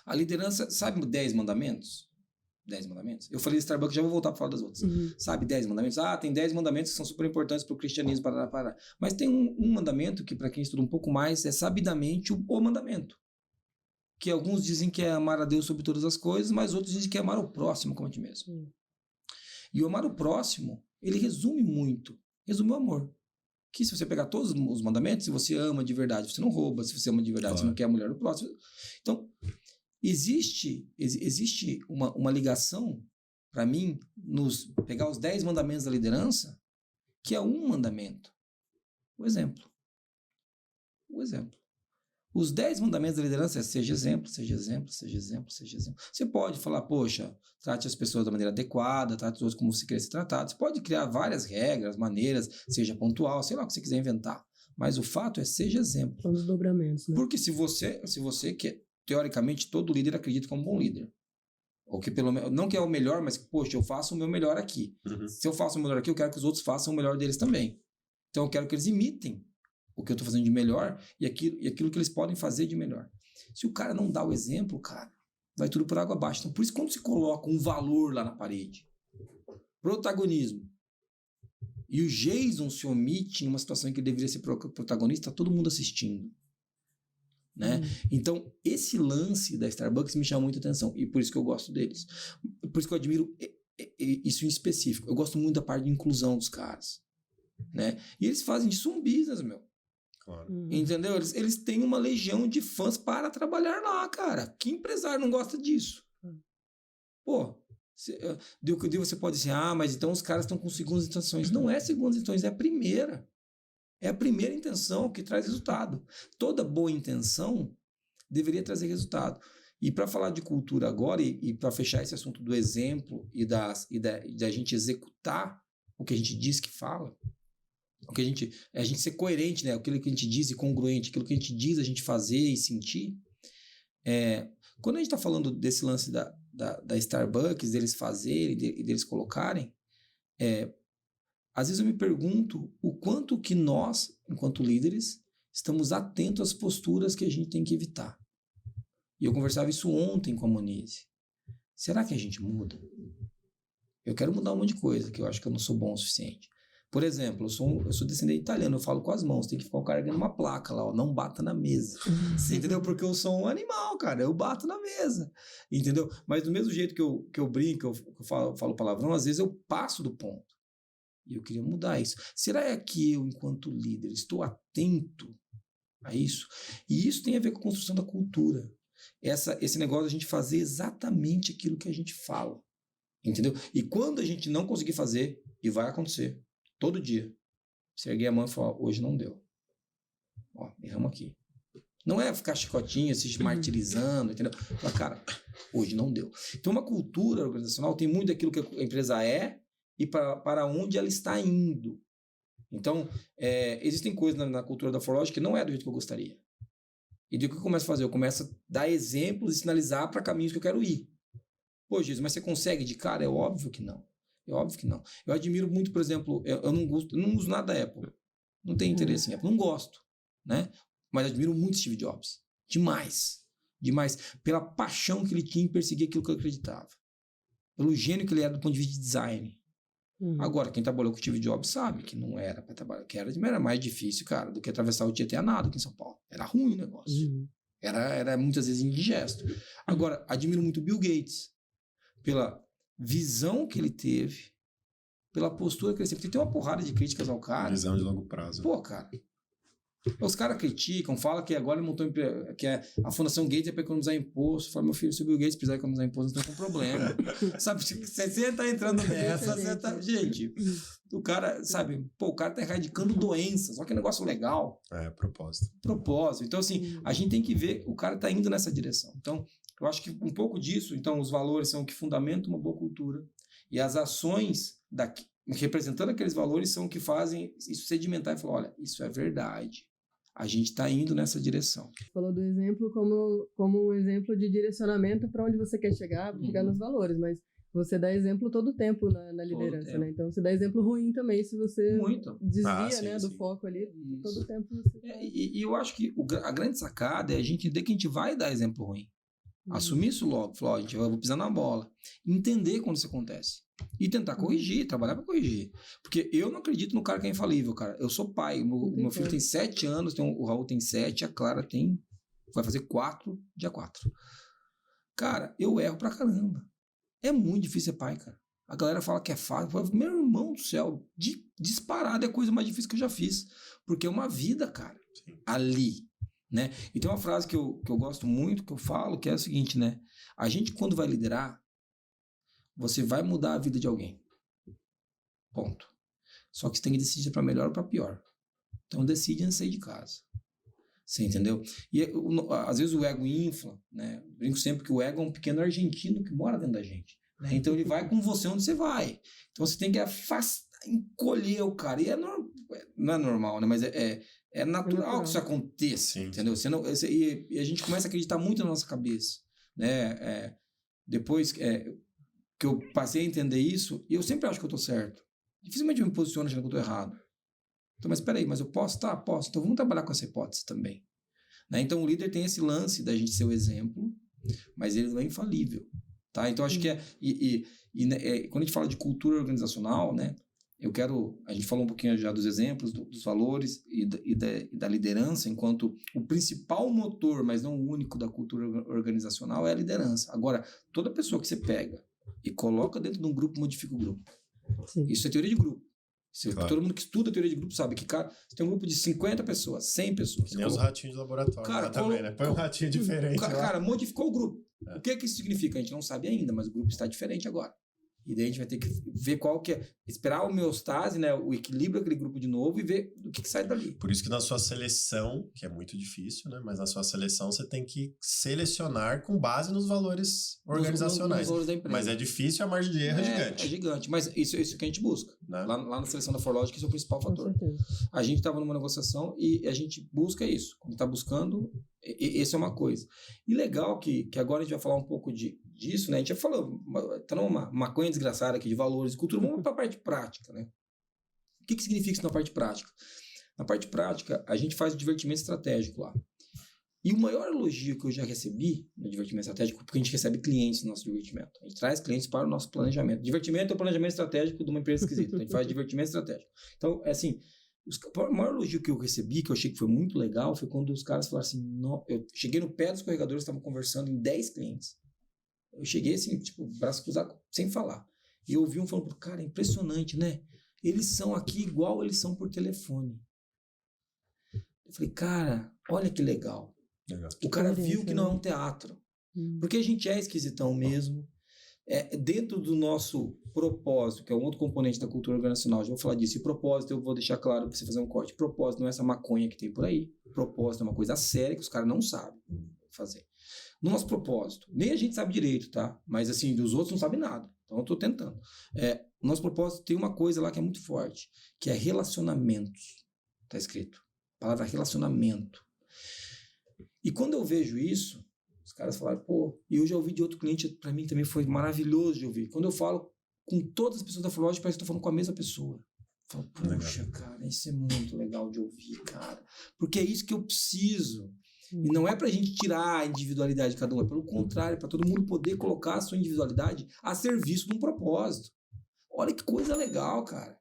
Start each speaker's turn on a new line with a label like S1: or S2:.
S1: A liderança, sabe 10 mandamentos? 10 mandamentos? Eu falei de Starbucks, já vou voltar para falar das outras. Sabe 10 mandamentos? Tem 10 mandamentos que são super importantes para o cristianismo. Mas tem um mandamento que, para quem estuda um pouco mais, é sabidamente o mandamento. Que alguns dizem que é amar a Deus sobre todas as coisas, mas outros dizem que é amar o próximo como a ti mesmo. E o amar o próximo, ele resume o amor. Que se você pegar todos os mandamentos, se você ama de verdade, você não rouba, se você ama de verdade, você não quer a mulher do próximo. Então, existe uma ligação, para mim, pegar os 10 mandamentos da liderança, que é um mandamento. O exemplo. Os 10 mandamentos da liderança é seja exemplo, seja exemplo, seja exemplo, seja exemplo. Você pode falar, poxa, trate as pessoas da maneira adequada, trate os outros como você quer ser tratado. Você pode criar várias regras, maneiras, seja pontual, sei lá o que você quiser inventar. Mas o fato é seja exemplo.
S2: São os desdobramentos, né? Porque
S1: se você quer, teoricamente, todo líder acredita como um bom líder. Ou que pelo menos, não que é o melhor, mas, poxa, eu faço o meu melhor aqui. Se eu faço o melhor aqui, eu quero que os outros façam o melhor deles também. Então eu quero que eles imitem o que eu estou fazendo de melhor e aquilo que eles podem fazer de melhor. Se o cara não dá o exemplo, cara, vai tudo por água abaixo. Então, por isso, quando se coloca um valor lá na parede, protagonismo, e o Jason se omite em uma situação em que ele deveria ser protagonista, tá todo mundo assistindo. Né? Então, esse lance da Starbucks me chama muita atenção, e por isso que eu gosto deles. Por isso que eu admiro isso em específico. Eu gosto muito da parte de inclusão dos caras. Né? E eles fazem disso um business, meu. Claro. Entendeu? Eles têm uma legião de fãs para trabalhar lá, cara. Que empresário não gosta disso? Pô, você pode dizer, mas então os caras estão com segundas intenções. Não é segundas intenções, é a primeira. É a primeira intenção que traz resultado. Toda boa intenção deveria trazer resultado. E para falar de cultura agora, e para fechar esse assunto do exemplo e da gente executar o que a gente diz que fala, a gente ser coerente, né? Aquilo que a gente diz e congruente, aquilo que a gente diz a gente fazer e sentir. Quando a gente está falando desse lance da Starbucks, deles fazerem e deles colocarem, às vezes eu me pergunto o quanto que nós, enquanto líderes, estamos atentos às posturas que a gente tem que evitar. E eu conversava isso ontem com a Monize. Será que a gente muda? Eu quero mudar um monte de coisa, que eu acho que eu não sou bom o suficiente. Por exemplo, eu sou descendente italiano, eu falo com as mãos, tem que ficar carregando uma placa lá, não bata na mesa. Você entendeu? Porque eu sou um animal, cara, eu bato na mesa. Entendeu? Mas do mesmo jeito que eu brinco, que eu falo palavrão, às vezes eu passo do ponto. E eu queria mudar isso. Será que eu, enquanto líder, estou atento a isso? E isso tem a ver com a construção da cultura. Esse negócio de a gente fazer exatamente aquilo que a gente fala. Entendeu? E quando a gente não conseguir fazer, e vai acontecer, todo dia, você erguer a mão e falar, hoje não deu. Erramos aqui. Não é ficar chicotinho, se martirizando, entendeu? Falar, cara, hoje não deu. Então, uma cultura organizacional tem muito daquilo que a empresa é e para onde ela está indo. Então, existem coisas na cultura da ForLogic que não é do jeito que eu gostaria. E do que eu começo a fazer? Eu começo a dar exemplos e sinalizar para caminhos que eu quero ir. Pô, Jesus, mas você consegue de cara? É óbvio que não. Eu admiro muito, por exemplo, eu não uso nada da Apple. Não tenho interesse em Apple. Não gosto, né? Mas admiro muito Steve Jobs. Demais. Pela paixão que ele tinha em perseguir aquilo que eu acreditava. Pelo gênio que ele era do ponto de vista de design. Agora, quem trabalhou com o Steve Jobs sabe que não era para trabalhar, que era mais difícil, cara, do que atravessar o Tietê a nado aqui em São Paulo. Era ruim o negócio. Era muitas vezes indigesto. Agora, admiro muito Bill Gates pela visão que ele teve, pela postura que ele teve. Tem uma porrada de críticas ao cara.
S3: Visão de longo prazo.
S1: Pô, cara. Os caras criticam, falam que agora ele montou que a Fundação Gates é para economizar imposto. Fala, meu filho, se o Bill Gates precisar economizar imposto, não tem problema. Sabe, você tá entrando nessa, gente, o cara, sabe, o cara tá erradicando doenças, olha que negócio legal.
S3: Propósito.
S1: Então, assim, a gente tem que ver, o cara tá indo nessa direção. Então, eu acho que um pouco disso, então, os valores são o que fundamentam uma boa cultura e as ações representando aqueles valores são o que fazem isso sedimentar e falar, olha, isso é verdade. A gente está indo nessa direção.
S2: Você falou do exemplo como um exemplo de direcionamento para onde você quer chegar nos valores, mas você dá exemplo todo o tempo na liderança, né? Então você dá exemplo ruim também se você desvia do foco ali, isso. Todo o tempo você...
S1: E eu acho que a grande sacada é a gente entender que a gente vai dar exemplo ruim. Assumir isso logo. Falar, gente, eu vou pisar na bola. Entender quando isso acontece. E tentar corrigir, trabalhar para corrigir. Porque eu não acredito no cara que é infalível, cara. Eu sou pai. Meu filho tem 7 anos, o Raul tem 7, a Clara vai fazer 4, dia 4. Cara, eu erro pra caramba. É muito difícil ser pai, cara. A galera fala que é fácil. Meu irmão do céu, disparado é a coisa mais difícil que eu já fiz. Porque é uma vida, cara, ali, né? E tem uma frase que eu gosto muito, que eu falo, que é o seguinte, né? A gente, quando vai liderar, você vai mudar a vida de alguém. Ponto. Só que você tem que decidir para melhor ou para pior. Então decide antes de sair de casa. Você entendeu? E às vezes o ego infla, né? Eu brinco sempre que o ego é um pequeno argentino que mora dentro da gente. Né? Então ele vai com você onde você vai. Então você tem que encolher o cara. E não é normal, né? Mas é natural que isso aconteça. Sim. Entendeu? E a gente começa a acreditar muito na nossa cabeça. Né? Depois que eu passei a entender isso, e eu sempre acho que eu tô certo. Dificilmente eu me posiciono achando que eu tô errado. Então, mas peraí, mas eu posso? Tá, posso. Então vamos trabalhar com essa hipótese também. Né? Então o líder tem esse lance da gente ser o exemplo, mas ele não é infalível. Tá? Então acho que quando a gente fala de cultura organizacional, né? A gente falou um pouquinho já dos exemplos, dos valores e da liderança, enquanto o principal motor, mas não o único da cultura organizacional é a liderança. Agora, toda pessoa que você pega e coloca dentro de um grupo, modifica o grupo. Sim. Isso é teoria de grupo. Claro. Todo mundo que estuda teoria de grupo sabe que, cara, você tem um grupo de 50 pessoas, 100 pessoas.
S3: Nem os ratinhos de laboratório, cara, também, né? Põe um ratinho diferente.
S1: Cara, modificou o grupo. O que isso significa? A gente não sabe ainda, mas o grupo está diferente agora. E daí a gente vai ter que ver qual que é, esperar a homeostase, né, o equilíbrio daquele grupo de novo e ver do que sai dali.
S3: Por isso que na sua seleção, que é muito difícil, né, mas na sua seleção você tem que selecionar com base nos valores organizacionais. Nos valores da empresa. Mas é difícil, a margem de erro é gigante.
S1: É gigante, mas isso que a gente busca. Né? Lá na seleção da ForLogic, esse é o principal fator. A gente estava numa negociação e a gente busca isso. Quando está buscando, essa é uma coisa. E legal que agora a gente vai falar um pouco disso, né? A gente já falou, tá numa maconha desgraçada aqui de valores e cultura, vamos para a parte prática, né? O que significa isso na parte prática? Na parte prática, a gente faz o divertimento estratégico lá. E o maior elogio que eu já recebi no divertimento estratégico, porque a gente recebe clientes no nosso divertimento. A gente traz clientes para o nosso planejamento. Divertimento é o planejamento estratégico de uma empresa esquisita. Então a gente faz divertimento estratégico. Então, é assim, o maior elogio que eu recebi, que eu achei que foi muito legal, foi quando os caras falaram assim, eu cheguei no pé dos corregadores, estavam conversando em 10 clientes. Eu cheguei assim, tipo, braço cruzado, sem falar. E eu ouvi um falando, cara, é impressionante, né? Eles são aqui igual eles são por telefone. Eu falei, cara, olha que legal. O cara viu que não é um teatro. Porque a gente é esquisitão mesmo. Dentro do nosso propósito, que é um outro componente da cultura organizacional, já vou falar disso. E propósito, eu vou deixar claro para você fazer um corte. Propósito não é essa maconha que tem por aí. Propósito é uma coisa séria que os caras não sabem fazer. No nosso propósito, nem a gente sabe direito, tá? Mas assim, dos outros não sabe nada. Então eu tô tentando. O nosso propósito tem uma coisa lá que é muito forte, que é relacionamentos. Tá escrito. A palavra relacionamento. E quando eu vejo isso, os caras falaram, pô, e eu já ouvi de outro cliente, para mim também foi maravilhoso de ouvir. Quando eu falo com todas as pessoas da ForLogic, parece que eu tô falando com a mesma pessoa. Eu falo, poxa, cara, isso é muito legal de ouvir, cara. Porque é isso que eu preciso. E não é pra gente tirar a individualidade de cada um, é pelo contrário, para todo mundo poder colocar a sua individualidade a serviço de um propósito. Olha que coisa legal, cara.